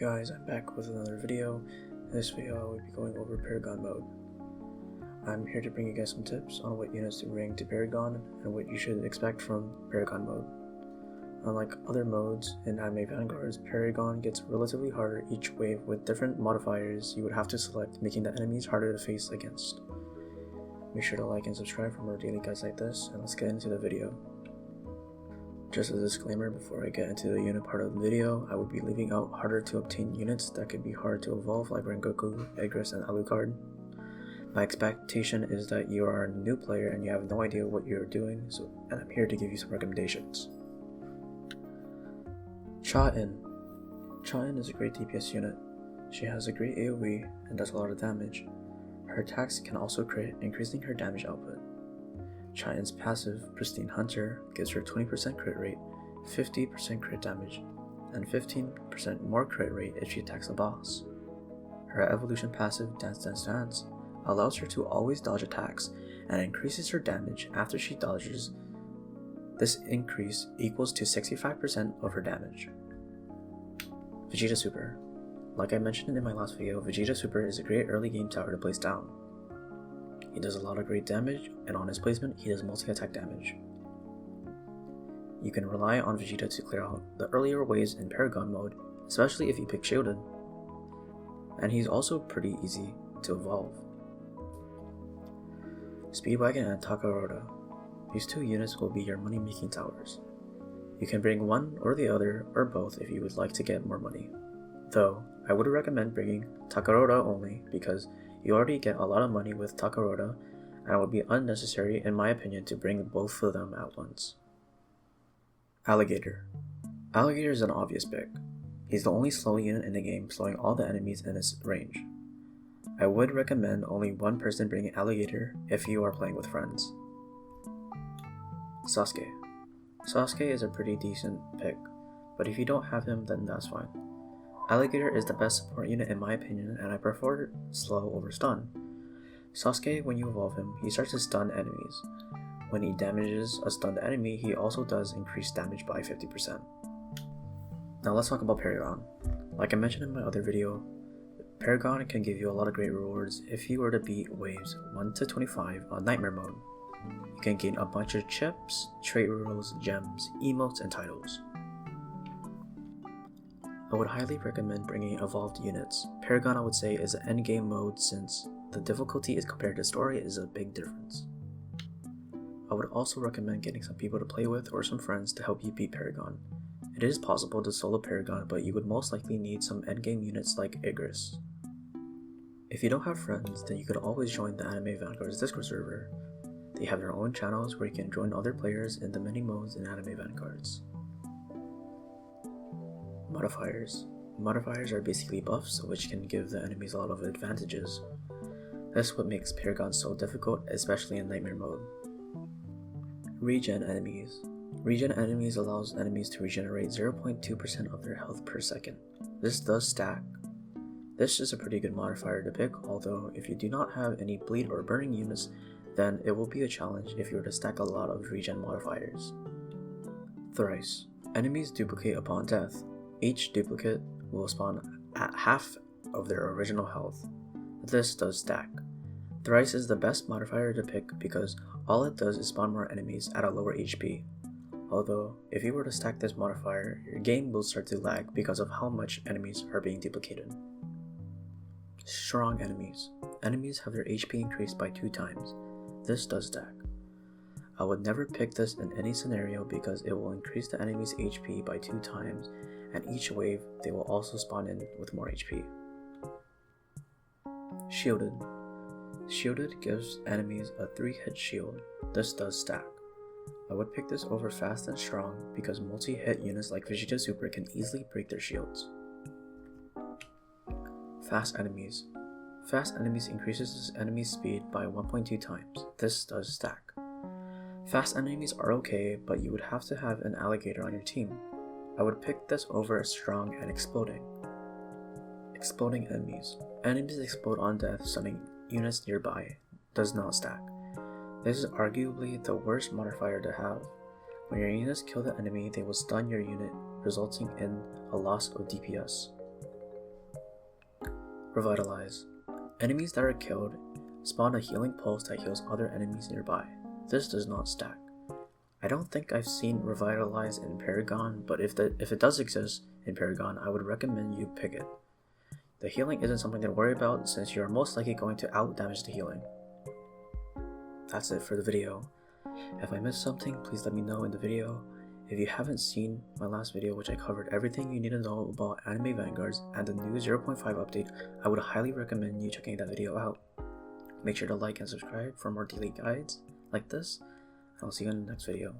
Guys, I'm back with another video. In this video I will be going over Paragon mode. I'm here to bring you guys some tips on what units to bring to Paragon and what you should expect from Paragon mode. Unlike other modes in anime Vanguards, Paragon gets relatively harder each wave with different modifiers you would have to select, making the enemies harder to face against. Make sure to like and subscribe for more daily guides like this, and let's get into the video. Just a disclaimer before I get into the unit part of the video, I would be leaving out harder to obtain units that could be hard to evolve like Rengoku, Egress, and Alucard. My expectation is that you are a new player and you have no idea what you're doing, and I'm here to give you some recommendations. Cha-In. Cha-In is a great DPS unit. She has a great AoE and does a lot of damage. Her attacks can also crit, increasing her damage output. Cha-In's passive, Pristine Hunter, gives her 20% crit rate, 50% crit damage, and 15% more crit rate if she attacks a boss. Her evolution passive, Dance Dance Dance, allows her to always dodge attacks and increases her damage after she dodges. This increase equals to 65% of her damage. Vegeta Super. Like I mentioned in my last video, Vegeta Super is a great early game tower to place down. He does a lot of great damage, and on his placement, he does multi-attack damage. You can rely on Vegeta to clear out the earlier waves in Paragon mode, especially if you pick Shielded. And he's also pretty easy to evolve. Speedwagon and Takarota. These two units will be your money-making towers. You can bring one or the other, or both if you would like to get more money. Though, I would recommend bringing Takarota only because you already get a lot of money with Takarota, and it would be unnecessary in my opinion to bring both of them at once. Alligator. Alligator is an obvious pick. He's the only slow unit in the game, slowing all the enemies in his range. I would recommend only one person bringing Alligator if you are playing with friends. Sasuke. Sasuke is a pretty decent pick, but if you don't have him, then that's fine. Alligator is the best support unit in my opinion, and I prefer slow over stun. Sasuke, when you evolve him, he starts to stun enemies. When he damages a stunned enemy, he also does increase damage by 50%. Now let's talk about Paragon. Like I mentioned in my other video, Paragon can give you a lot of great rewards if you were to beat waves 1 to 25 on Nightmare mode. You can gain a bunch of chips, trait rerolls, gems, emotes, and titles. I would highly recommend bringing evolved units. Paragon I would say is an endgame mode since the difficulty is compared to story is a big difference. I would also recommend getting some people to play with or some friends to help you beat Paragon. It is possible to solo Paragon, but you would most likely need some endgame units like Egress. If you don't have friends, then you could always join the Anime Vanguards Discord server. They have their own channels where you can join other players in the many modes in Anime Vanguards. Modifiers. Modifiers are basically buffs which can give the enemies a lot of advantages. That's what makes Paragon so difficult, especially in Nightmare mode. Regen enemies. Regen enemies allows enemies to regenerate 0.2% of their health per second. This does stack. This is a pretty good modifier to pick, although if you do not have any bleed or burning units, then it will be a challenge if you were to stack a lot of regen modifiers. Thrice. Enemies duplicate upon death. Each duplicate will spawn at half of their original health. This does stack. Thrice is the best modifier to pick because all it does is spawn more enemies at a lower HP. Although, if you were to stack this modifier, your game will start to lag because of how much enemies are being duplicated. Strong enemies. Enemies have their HP increased by 2 times. This does stack. I would never pick this in any scenario because it will increase the enemy's HP by 2 times, and each wave they will also spawn in with more HP. Shielded. Shielded gives enemies a 3-hit shield. This does stack. I would pick this over Fast and Strong because multi-hit units like Vegeta Super can easily break their shields. Fast enemies. Fast enemies increases enemy's speed by 1.2 times. This does stack. Fast enemies are okay, but you would have to have an alligator on your team. I would pick this over Strong and Exploding. Exploding enemies. Enemies explode on death, stunning units nearby. Does not stack. This is arguably the worst modifier to have. When your units kill the enemy, they will stun your unit, resulting in a loss of DPS. Revitalize. Enemies that are killed spawn a healing pulse that heals other enemies nearby. This does not stack. I don't think I've seen Revitalize in Paragon, but if it does exist in Paragon, I would recommend you pick it. The healing isn't something to worry about since you are most likely going to out-damage the healing. That's it for the video. If I missed something, please let me know in the video. If you haven't seen my last video, which I covered everything you need to know about anime Vanguards and the new 0.5 update, I would highly recommend you checking that video out. Make sure to like and subscribe for more daily guides like this, and I'll see you in the next video.